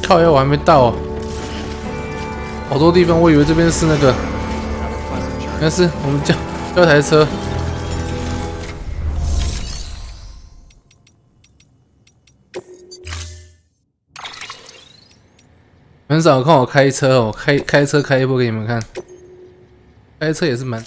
靠腰我还没到哦，好多地方我以为这边是那个，但是我们叫一台车。很少看我开车哦，开车开一波给你们看，开车也是蛮。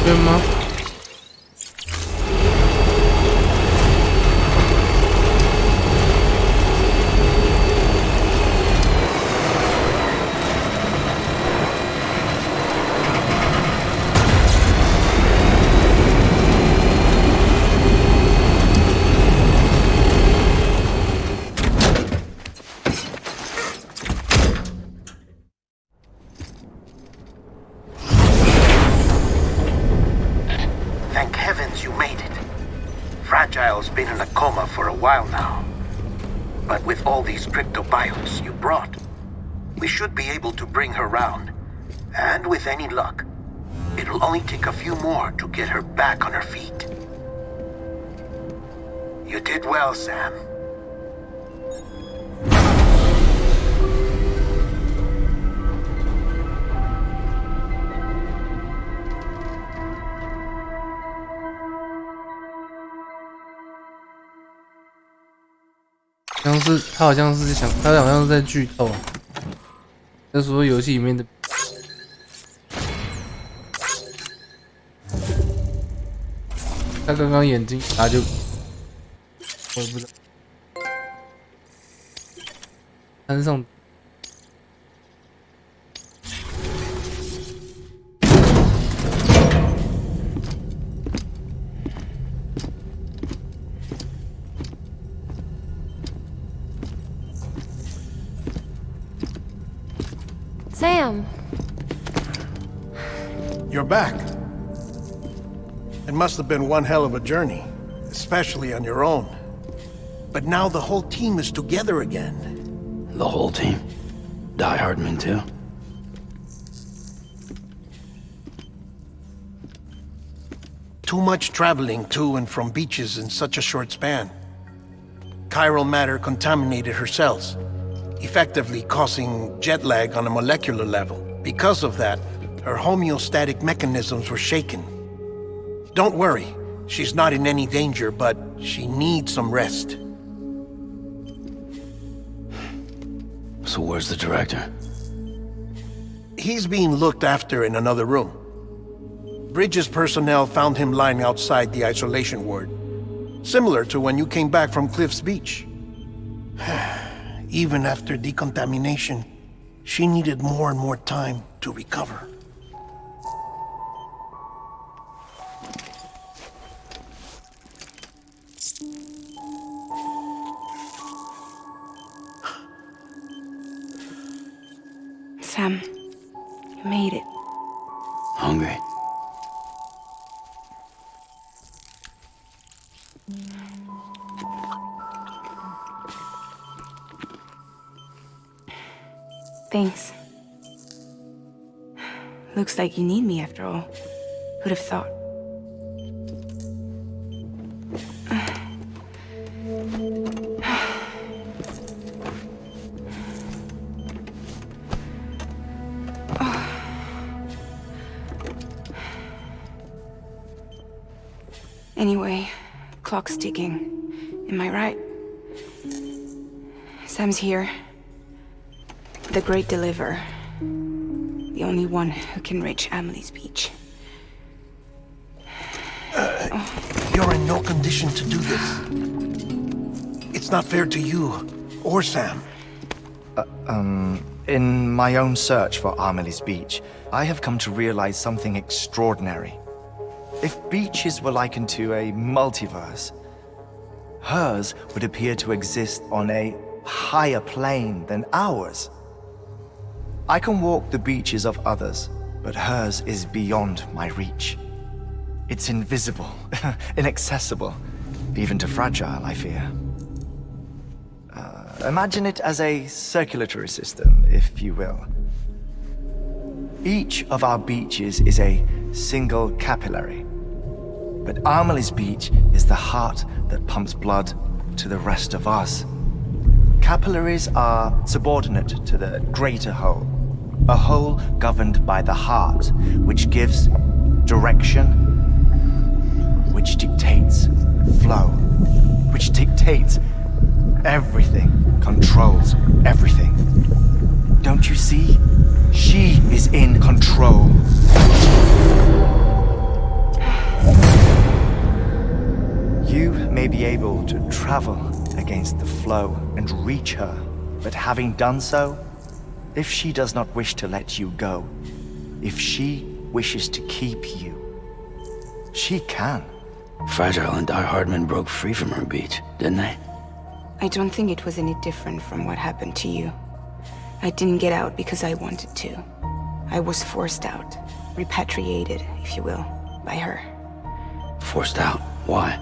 对吗？Thank heavens you made it. Fragile's been in a coma for a while now. But with all these cryptobiotes you brought, we should be able to bring her round. And with any luck, it'll only take a few more to get her back on her feet. You did well, Sam. 好像是他好像是想，他好像是在剧透，就说游戏里面的。他刚刚眼睛他就，我也不知道，山上。Sam! You're back. It must have been one hell of a journey, especially on your own. But now the whole team is together again. The whole team? Die Hardman too? Too much traveling to and from beaches in such a short span. Chiral matter contaminated her cells, effectively causing jet lag on a molecular level. Because of that, her homeostatic mechanisms were shaken. Don't worry, she's not in any danger, but she needs some rest. So where's the director? He's being looked after in another room. Bridges personnel found him lying outside the isolation ward, similar to when you came back from Cliff's Beach. Even after decontamination, she needed more and more time to recover. Sam, you made it. Hungry? Thanks. Looks like you need me after all. Who'd have thought? Anyway, clock's ticking. Am I right? Sam's here. The Great Deliverer. The only one who can reach Amelie's Beach. You're in no condition to do this. not fair to you or Sam. In my own search for Amelie's beach, I have come to realize something extraordinary. If beaches were likened to a multiverse, hers would appear to exist on a higher plane than ours. I can walk the beaches of others, but hers is beyond my reach. It's invisible, inaccessible, even to Fragile, I fear. Imagine it as a circulatory system, if you will. Each of our beaches is a single capillary. But Amelie's beach is the heart that pumps blood to the rest of us. Capillaries are subordinate to the greater whole. A whole governed by the heart, which gives direction, which dictates flow, which dictates everything, controls everything. Don't you see? She is in control. You may be able to travel against the flow and reach her, but having done so, if she does not wish to let you go, if she wishes to keep you, she can. Fragile and Die Hardman broke free from her beach, didn't they? I don't think it was any different from what happened to you. I didn't get out because I wanted to. I was forced out, repatriated, if you will, by her. Forced out? Why?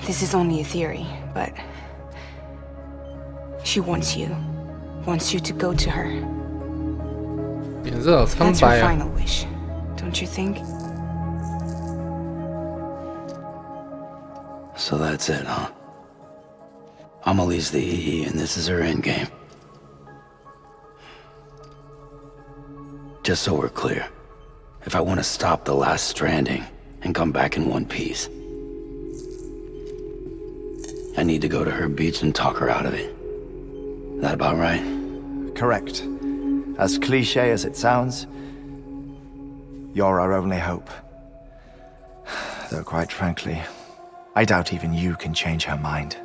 This is only a theory, but she wants you to go to her. 脸色好苍 That's your 白啊！ final wish, don't you think? So that's it, huh? Amelie's the EE and this is her endgame. Just so we're clear, if I want to stop the last stranding and come back in one piece, I need to go to her beach and talk her out of it. That about right? Correct. As cliché as it sounds, you're our only hope. Though quite frankly, I doubt even you can change her mind.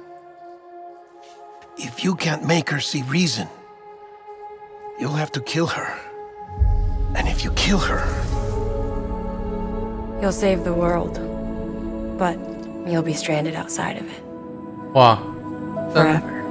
If you can't make her see reason, you'll have to kill her. And if you kill her, You'll save the world, but you'll be stranded outside of it 哇，但 forever.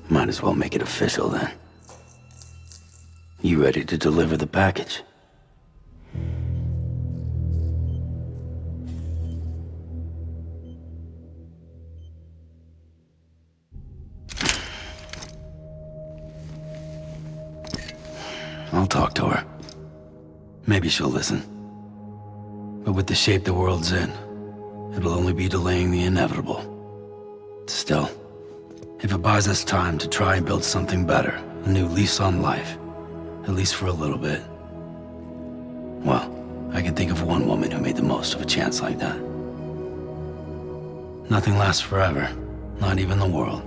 Might as well make it official then. You ready to deliver the package? I'll talk to her. Maybe she'll listen. But with the shape the world's in, it'll only be delaying the inevitable. Still, if it buys us time to try and build something better, a new lease on life, at least for a little bit, well, I can think of one woman who made the most of a chance like that. Nothing lasts forever, not even the world.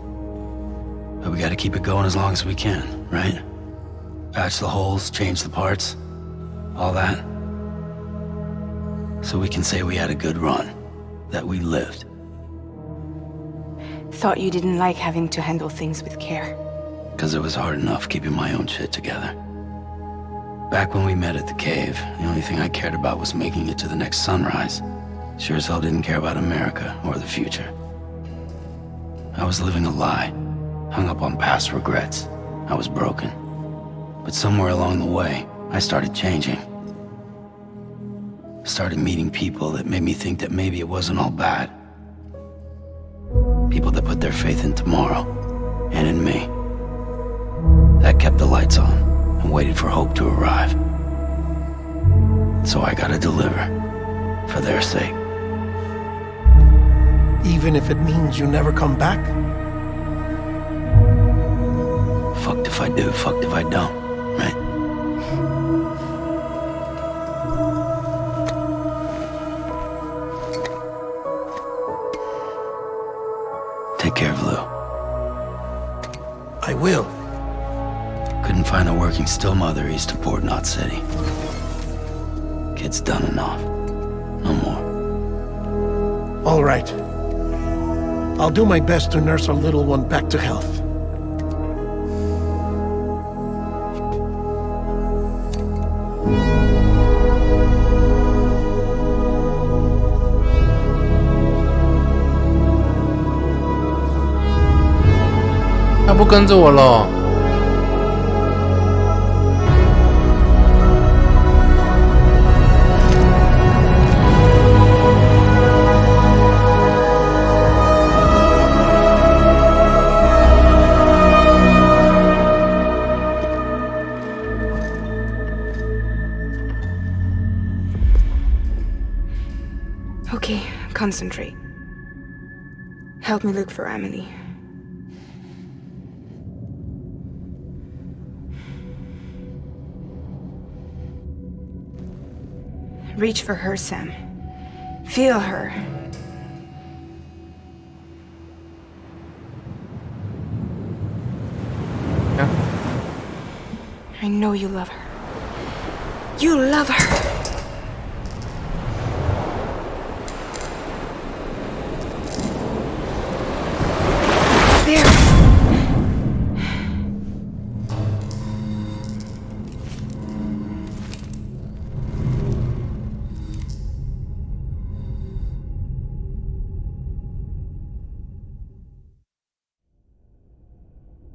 But we gotta keep it going as long as we can, right? Patch the holes, change the parts, all that. So we can say we had a good run, that we lived. Thought you didn't like having to handle things with care. 'Cause it was hard enough keeping my own shit together. Back when we met at the cave, the only thing I cared about was making it to the next sunrise. Sure as hell didn't care about America or the future. I was living a lie, hung up on past regrets. I was broken. But somewhere along the way, I started changing. Started meeting people that made me think that maybe it wasn't all bad. People that put their faith in tomorrow, and in me. That kept the lights on, and waited for hope to arrive. So I gotta deliver, for their sake. Even if it means you never come back? Fucked if I do, fucked if I don't, right? Take care of Lou. I will. Couldn't find a working still mother east of Port Knot City. Kid's done enough. No more. All right. I'll do my best to nurse our little one back to health.他不跟着我了。Okay, concentrate. Help me look for Emily. Reach for her, Sam. Feel her. Yeah. I know you love her. You love her. There.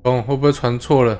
哦，会不会传错了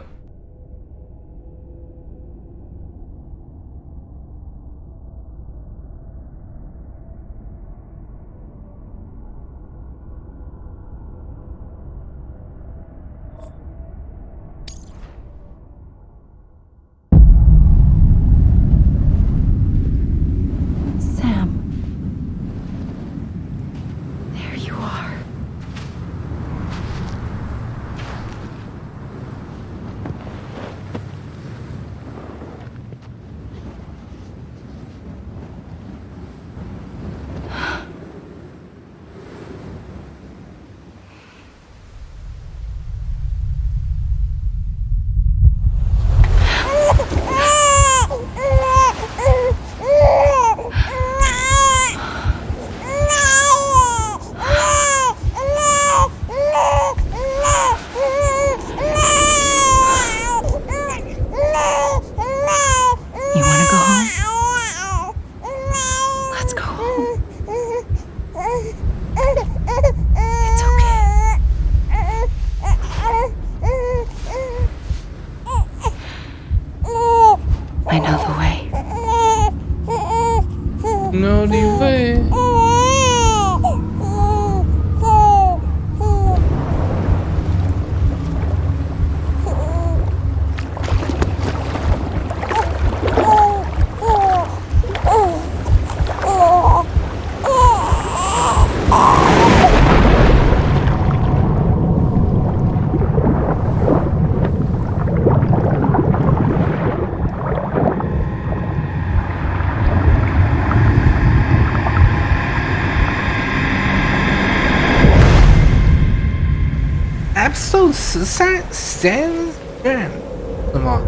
？Know the way. Episode 13 Strand 什么？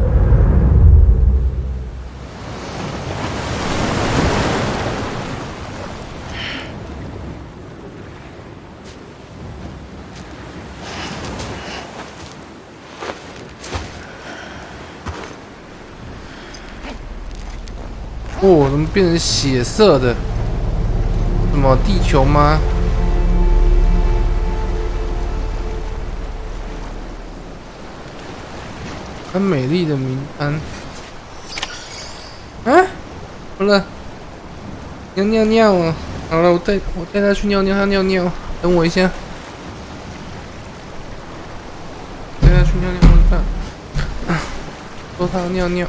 哦，怎么变成血色的？什么地球吗？很美丽的名单。啊，好了，要尿尿啊！好了，我带他去尿尿，他尿尿，等我一下。带他去尿尿，说他要尿尿。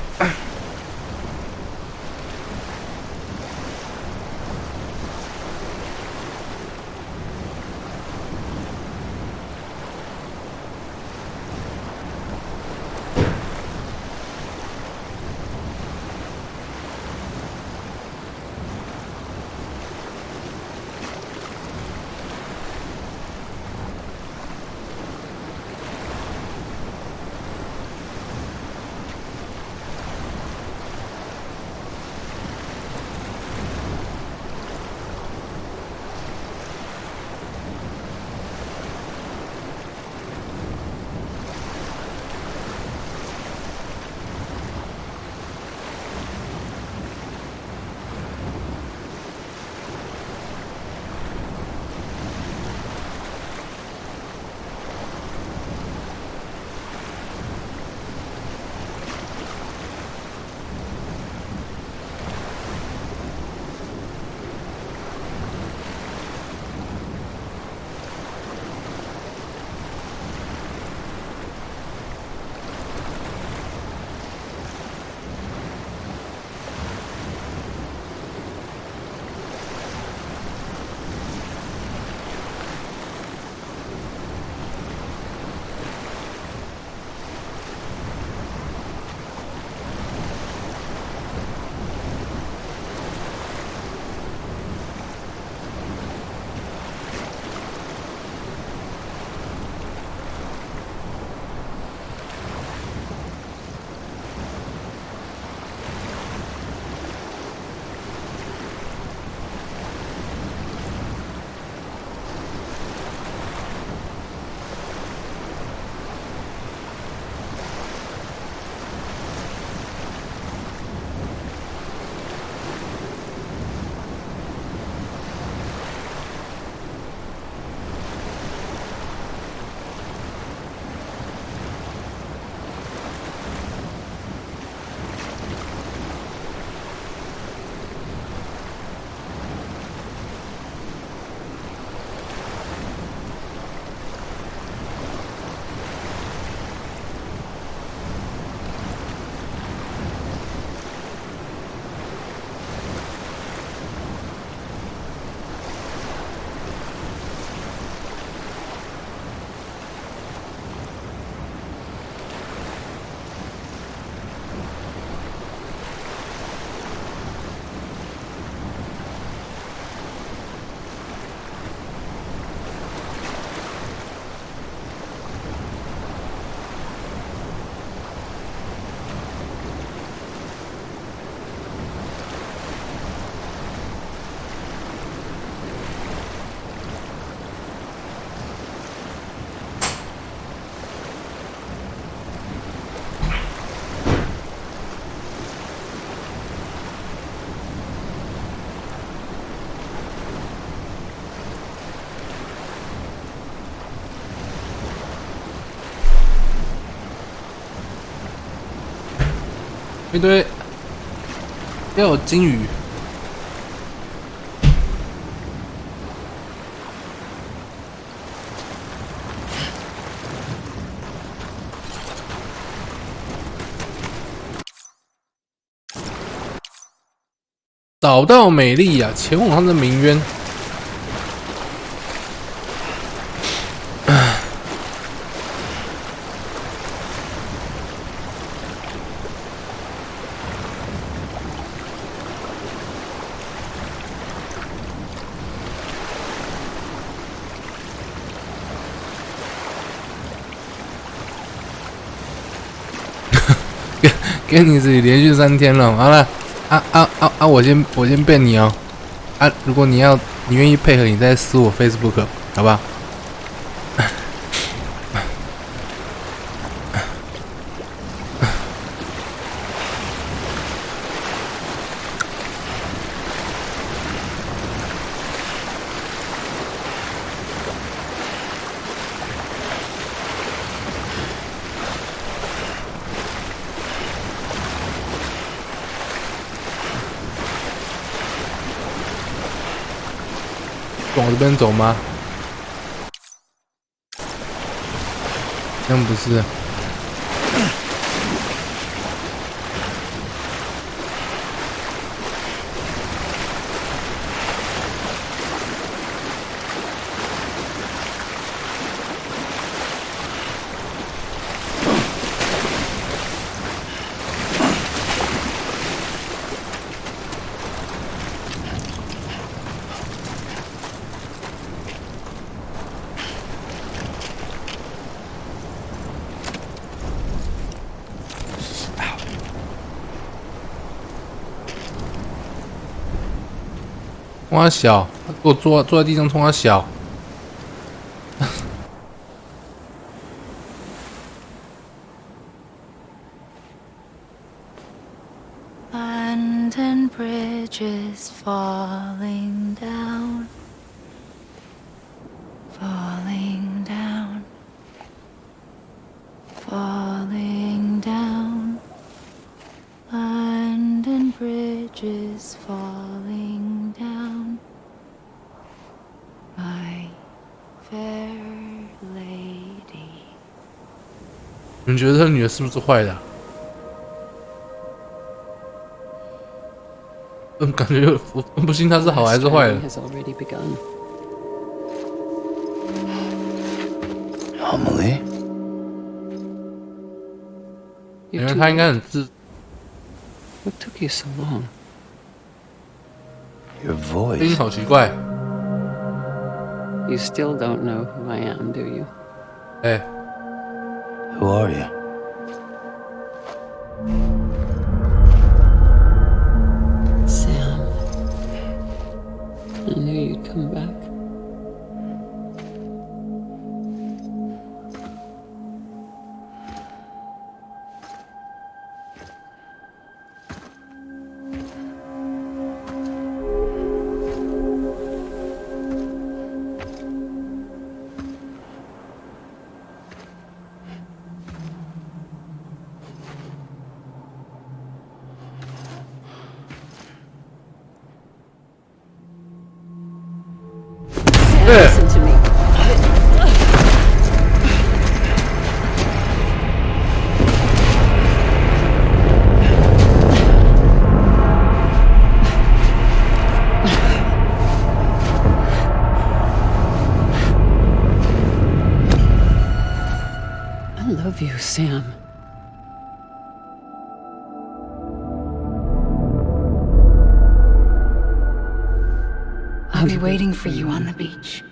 一堆要有金鱼。找到美丽呀、前往他的鸣冤。给你自己连续3天了，好了，我先变你哦，如果你愿意配合，你再私我 Facebook， 好不好？往这边走吗？这样不是。冲他小，他给我坐在地上冲他小。Land and bridges falling down, falling down, falling down. Land and bridges falling down, my fair lady. 你觉得这女的是不是坏的？感觉我分不清她是好还是坏的。Amelie? 因为她应该很自。What took you so long? Your 声音 voice. 好奇怪。You still don't know who I am, do you? 哎， Who are you? Sam. I knew you'd come back. Listen to me. I love you, Sam. I'll be waiting for you on the beach.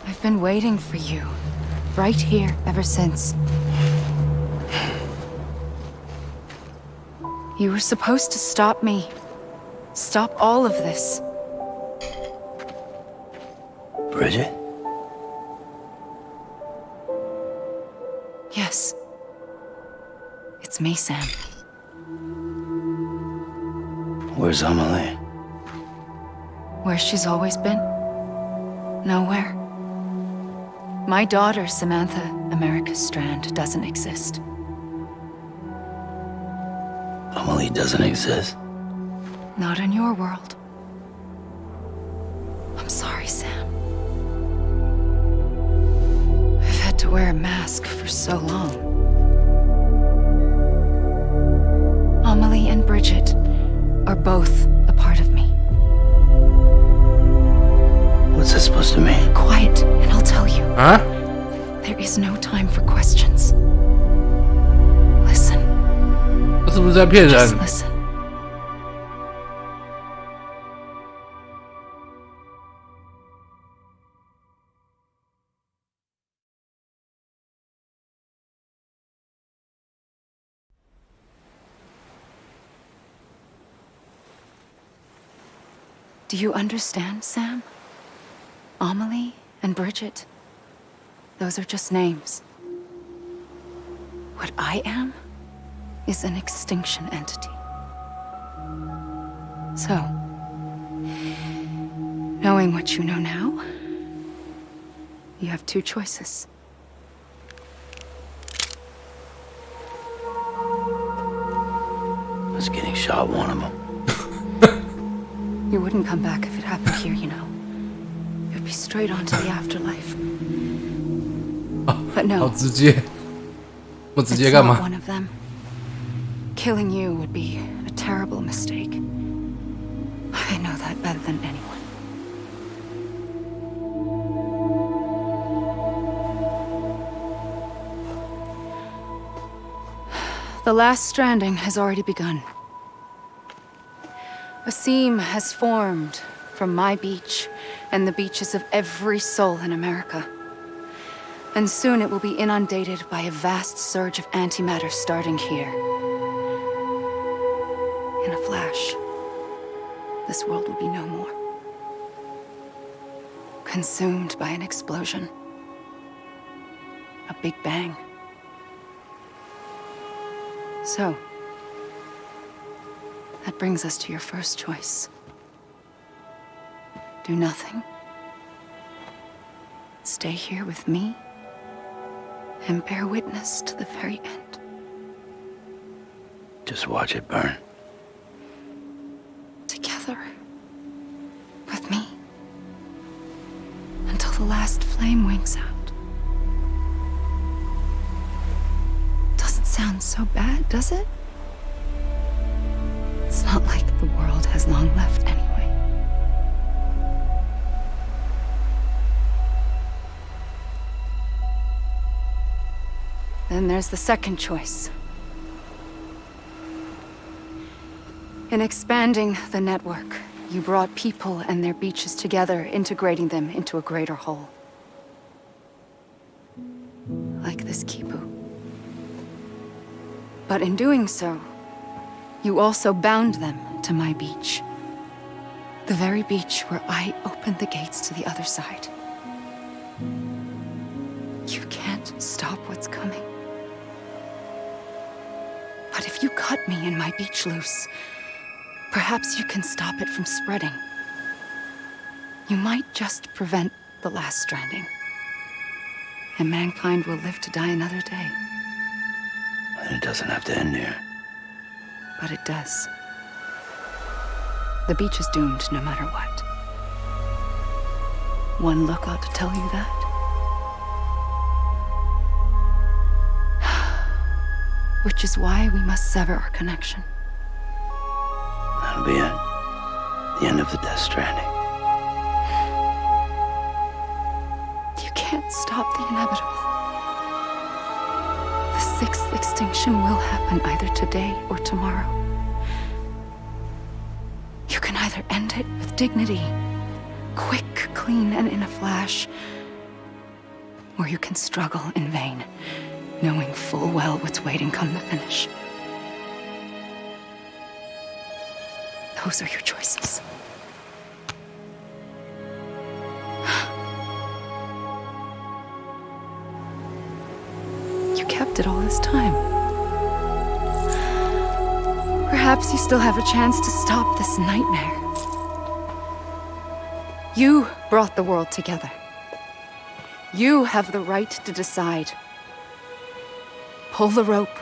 I've been waiting for you, right here, ever since. You were supposed to stop me. Stop all of this. Bridget? Yes. It's me, Sam. Where's Amelie? Where she's always been? Nowhere. My daughter, Samantha America Strand, doesn't exist. Amelie doesn't exist. Not in your world. I'm sorry, Sam. I've had to wear a mask for so long. Amelie and Bridget are both a part of me. What's that supposed to mean? Quiet, and I'll tell you. Huh? There is no time for questions. Listen. 他是不是在骗人 Just listen. Do you understand, Sam? Amelie and Bridget, those are just names. What I am is an extinction entity. So, knowing what you know now, you have two choices. I was getting shot, one of them. You wouldn't come back if it happened here, you know. You'd be straight on to the afterlife. But 好 no, 直接，我直 it's 接干 not 嘛？ one of them. Killing you would be a terrible mistake. I know that better than anyone. The last stranding has already begun. A seam has formed from my beach and the beaches of every soul in America. And soon it will be inundated by a vast surge of antimatter starting here. In a flash, this world will be no more. Consumed by an explosion. A big bang. So, that brings us to your first choice. Do nothing. Stay here with me and bear witness to the very end. Just watch it burn. Together. With me. Until the last flame winks out. Doesn't sound so bad, does it? It's not like the world has long left anyway. Then there's the second choice. In expanding the network, you brought people and their beaches together, integrating them into a greater whole. Like this Kipu. But in doing so, you also bound them to my beach. The very beach where I opened the gates to the other side. You can't stop what's coming. But if you cut me and my beach loose, perhaps you can stop it from spreading. You might just prevent the last stranding. And mankind will live to die another day. And it doesn't have to end here. But it does. The beach is doomed no matter what. One look ought to tell you that. Which is why we must sever our connection. That'll be it. The end of the Death Stranding. You can't stop the inevitable. The sixth extinction will happen either today or tomorrow. You can either end it with dignity, quick, clean, and in a flash, or you can struggle in vain, knowing full well what's waiting come the finish. Those are your choices. You kept it all this time. Perhaps you still have a chance to stop this nightmare. You brought the world together. You have the right to decide. Pull the rope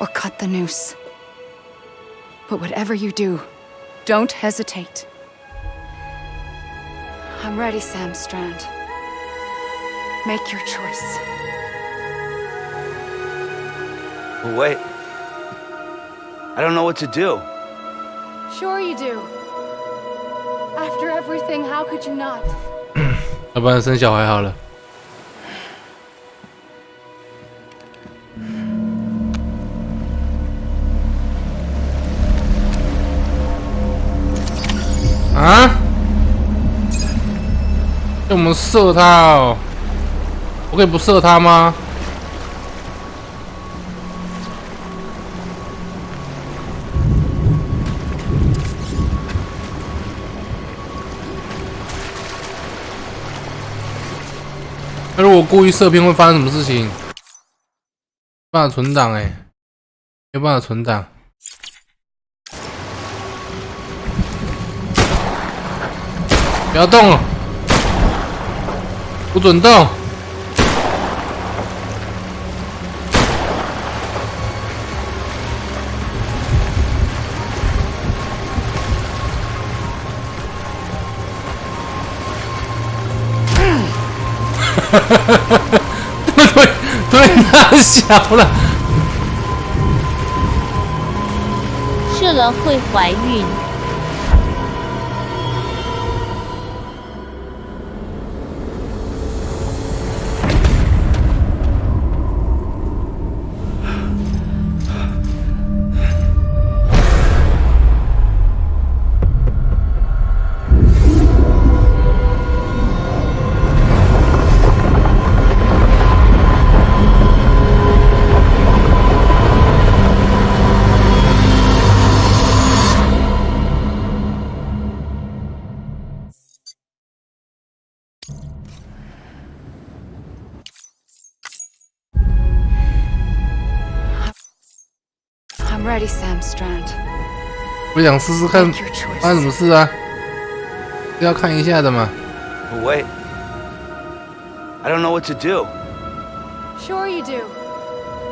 or cut the noose. But whatever you do, don't hesitate. I'm ready, Sam Strand. Make your choice. Wait. I don't know what to do. Sure you do. After everything, how could you not? 要不然生小孩好了。啊？要我们射他哦？我可以不射他吗？那如果故意射偏会发生什么事情？没办法存档哎，没办法存档。不要动了，不准动。对，太小了。射了会怀孕。ready, Sam Strand. 我想试试看发生什么事啊，是要看一下的嘛。But wait. I don't know what to do. Sure you do.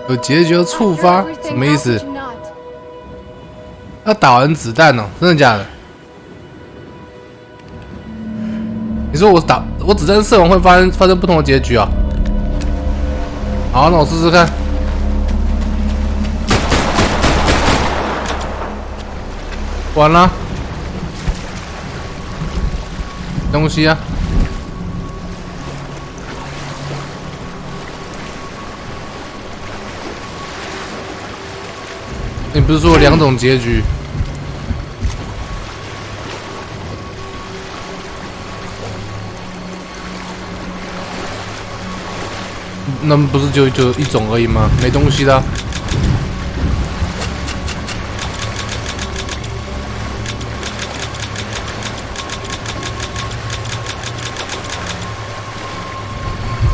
有结局触发，什么意思？要打完子弹哦，真的假的？你说我子弹射完会发生不同的结局啊？好，那我试试看。完了，东西啊！你不是说有2种结局？那不是就1种而已吗？没东西的啊。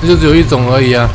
这就只有1种而已啊。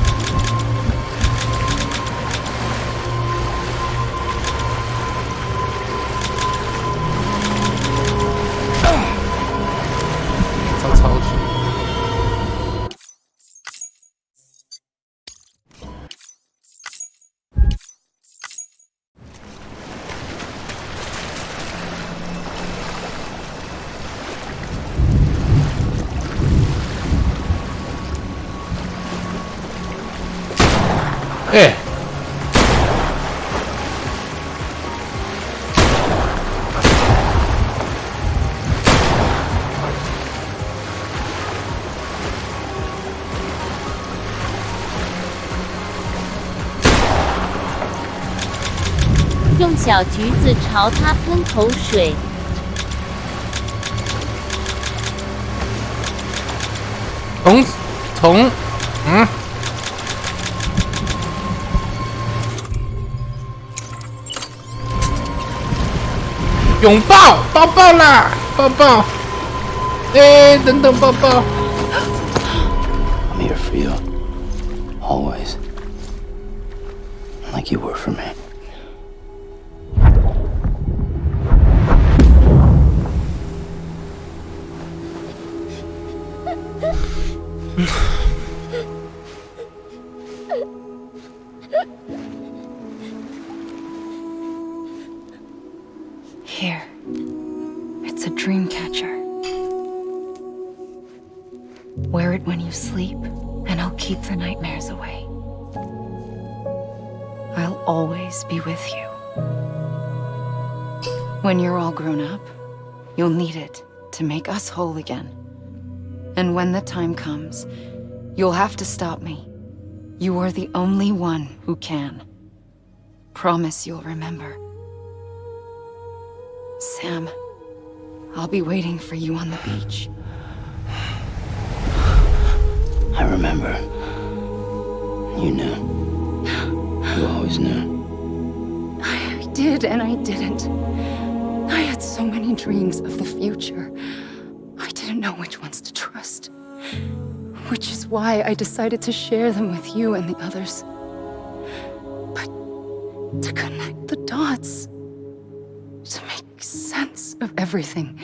哎，用小橘子朝他喷口水。从拥抱，抱抱啦，抱抱！哎，等等，抱抱。I'm here for you, always, like you were for me. Here. It's a dream catcher. Wear it when you sleep, and I'll keep the nightmares away. I'll always be with you. When you're all grown up, you'll need it to make us whole again. And when the time comes, you'll have to stop me. You are the only one who can. Promise you'll remember. Sam, I'll be waiting for you on the beach. I remember. You knew. You always knew. I did and I didn't. I had so many dreams of the future. I didn't know which ones to trust. Which is why I decided to share them with you and the others. But to connect the dots, to make sense of everything,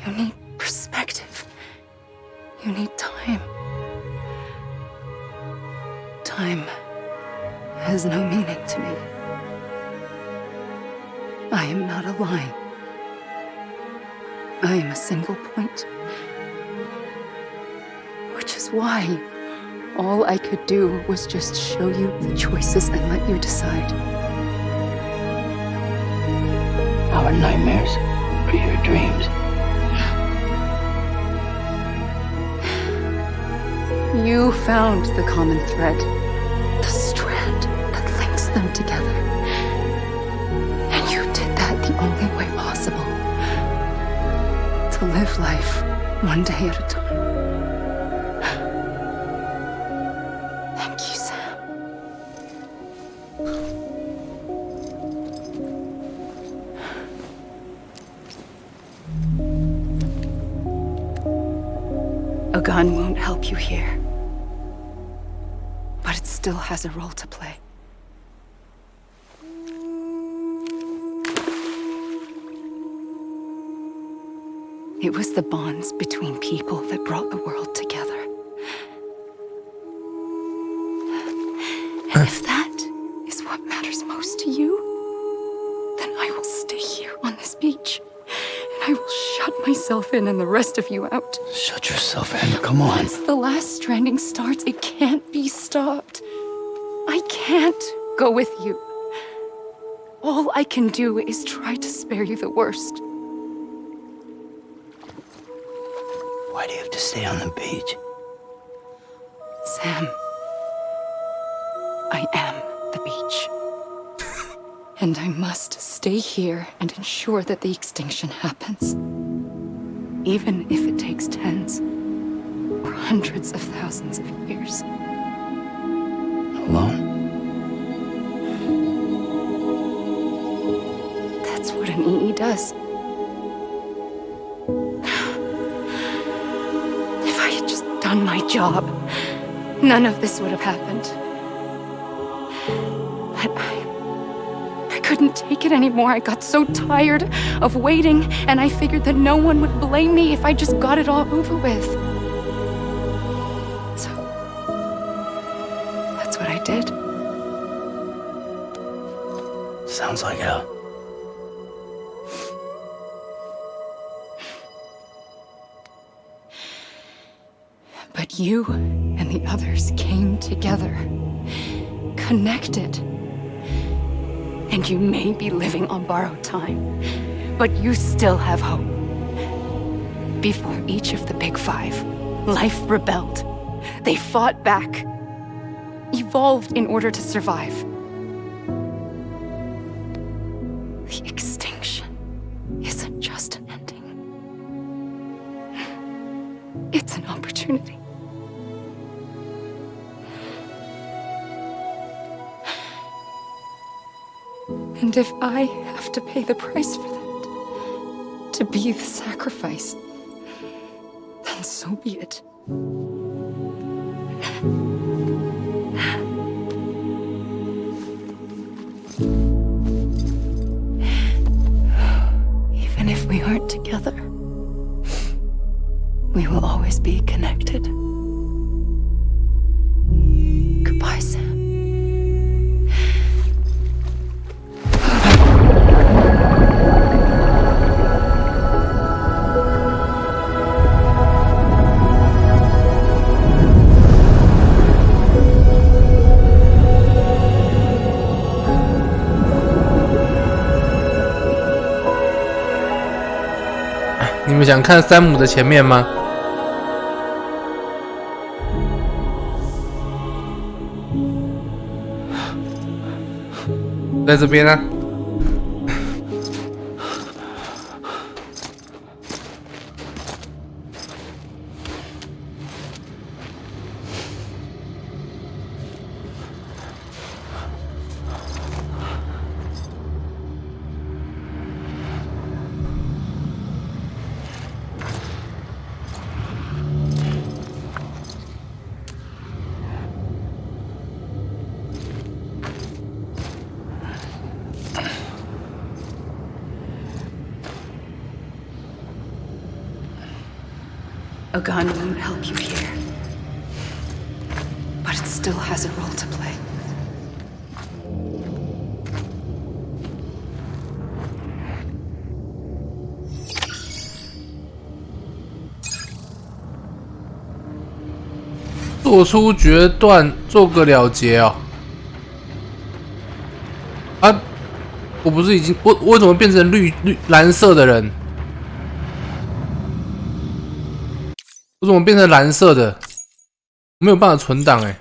you need perspective. You need time. Time has no meaning to me. I am not a line. I am a single point. Which is why all I could do was just show you the choices and let you decide. Our nightmares are your dreams. You found the common thread, the strand that links them together. And you did that the only way possible. To live life one day at a time. Thank you, Sam. A gun won't help you here. But it still has a role to play. It was the bonds between people that brought the world together. And if that is what matters most to you, then I will stay here on this beach. And I will shut myself in and the rest of you out. Shut yourself in, come on. Once the last stranding starts, it can't be stopped. I can't go with you. All I can do is try to spare you the worst. Why do you have to stay on the beach? Sam, I am the beach. And I must stay here and ensure that the extinction happens. Even if it takes tens or hundreds of thousands of years. Alone? That's what an EE does. If I had just done my job, none of this would have happened. But I couldn't take it anymore. I got so tired of waiting, and I figured that no one would blame me if I just got it all over with. So, that's what I did. Sounds like hell. But you and the others came together, connected. And you may be living on borrowed time, but you still have hope. Before each of the Big Five, life rebelled. They fought back, evolved in order to survive. The extinction isn't just an ending. It's an opportunity. And if I have to pay the price for that, to be the sacrifice, then so be it. Even if we aren't together, we will always be connected. Goodbye, Sam.你们想看山姆的前面吗？在这边啊。A gun won't help you here, but it still has a role to play.做出决断，做个了结哦。啊，我不是已经我怎么变成蓝色的人？我怎么变成蓝色的？没有办法存档哎。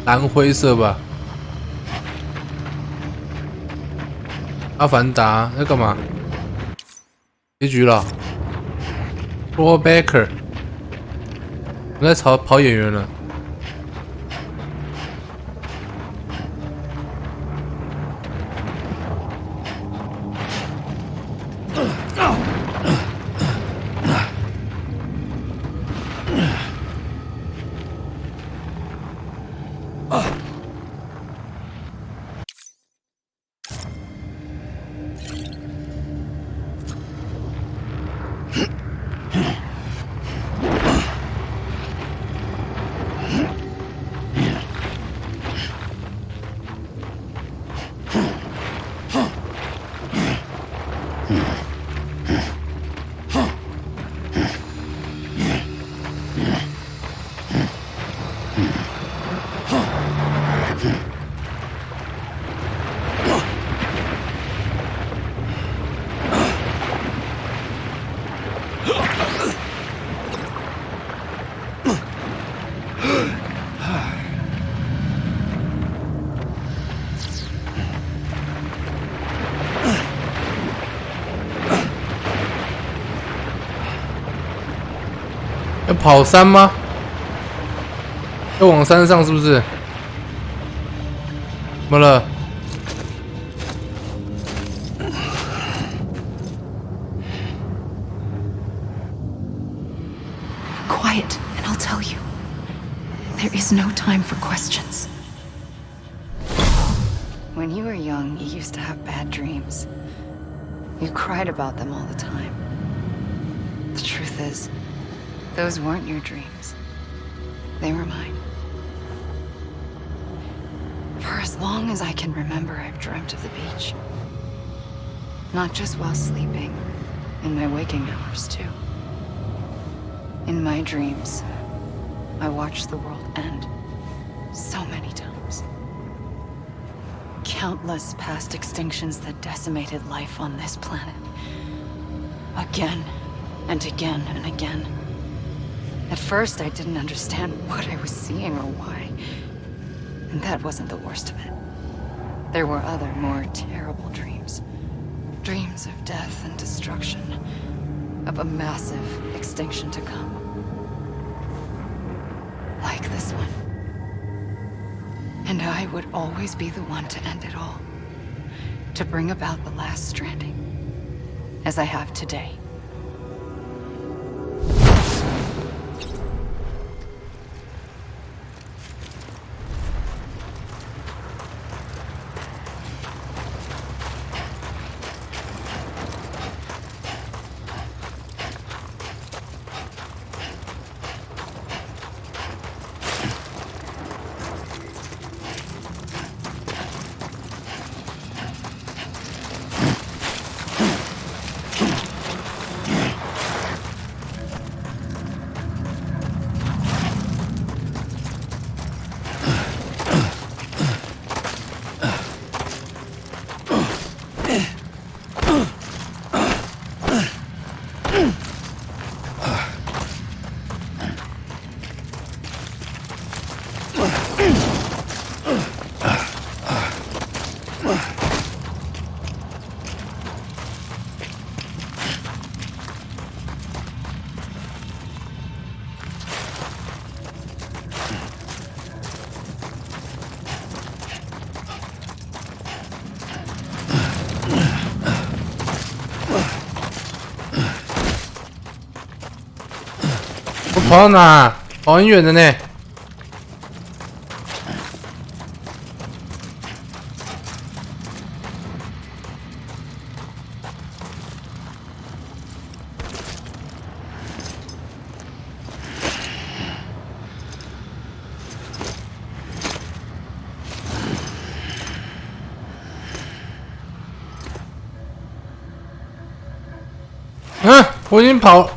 蓝灰色吧。阿凡达要干嘛？结局了。Roll Baker， 我在跑演员了。要跑山吗？要往山上是不是？怎么了？ Quiet, and I'll tell you. There is no time for questions. When you were young, you used to have bad dreams. You cried about them all the time. The truth is, those weren't your dreams. They were mine. For as long as I can remember, I've dreamt of the beach. Not just while sleeping, in my waking hours, too. In my dreams, I watched the world end so many times. Countless past extinctions that decimated life on this planet. Again and again and again. At first, I didn't understand what I was seeing or why. And that wasn't the worst of it. There were other, more terrible dreams. Dreams of death and destruction. Of a massive extinction to come. Like this one. And I would always be the one to end it all. To bring about the last stranding. As I have today.跑到哪？跑很远的呢。嗯，我已经跑了。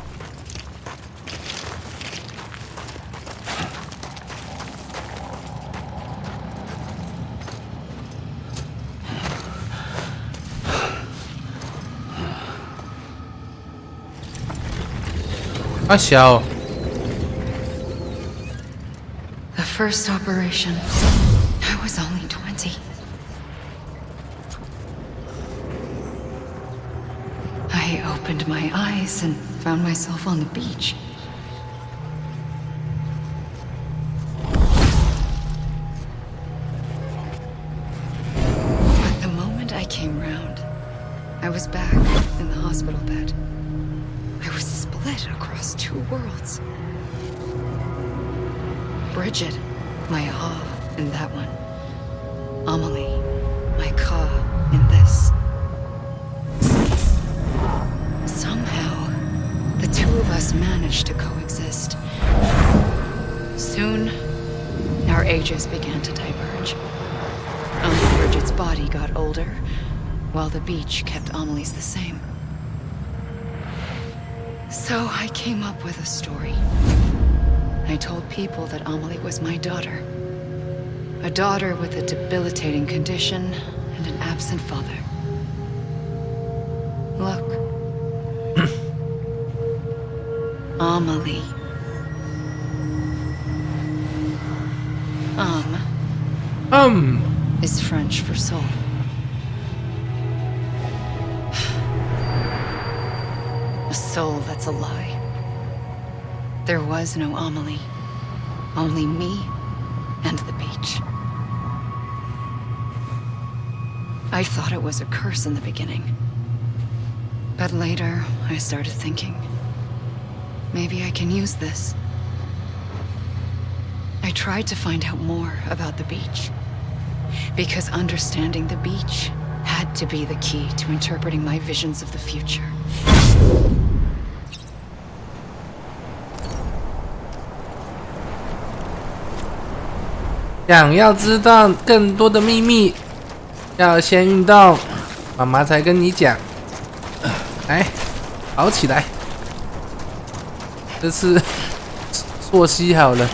阿小 The first operation, I was only 20. I opened my eyes and found myself on the beach. But the moment I came round, I was back in the hospital bed. I was split across two worlds. Bridget, my Ah in that one. Amelie, my Ka in this. Somehow, of us managed to coexist. Soon, our ages began to diverge. Uncle Bridget's body got older, while the beach kept Amelie's the same. So I came up with a story. I told people that Amelie was my daughter. A daughter with a debilitating condition and an absent father. Look. Amelie. Is French for soul. A soul that's a lie. There was no Amelie. Only me and the beach. I thought it was a curse in the beginning. But later, I started thinking, maybe I can use this. I tried to find out more about the beach. Because understanding the beach had to be the key to interpreting my visions of the future. 想要知道更多的秘密，要先运动，妈妈才跟你讲。来，跑起来！这次溯溪好了。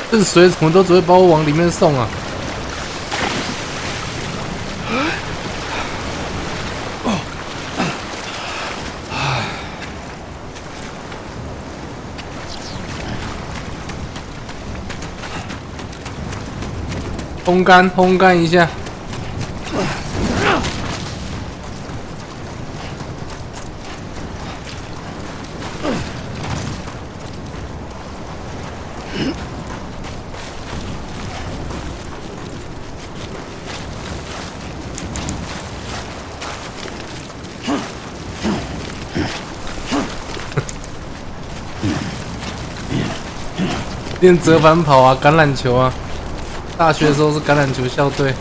这水怎么都只会把我往里面送啊！烘干一下。练折返跑啊，橄榄球啊。大学的时候是橄榄球校队。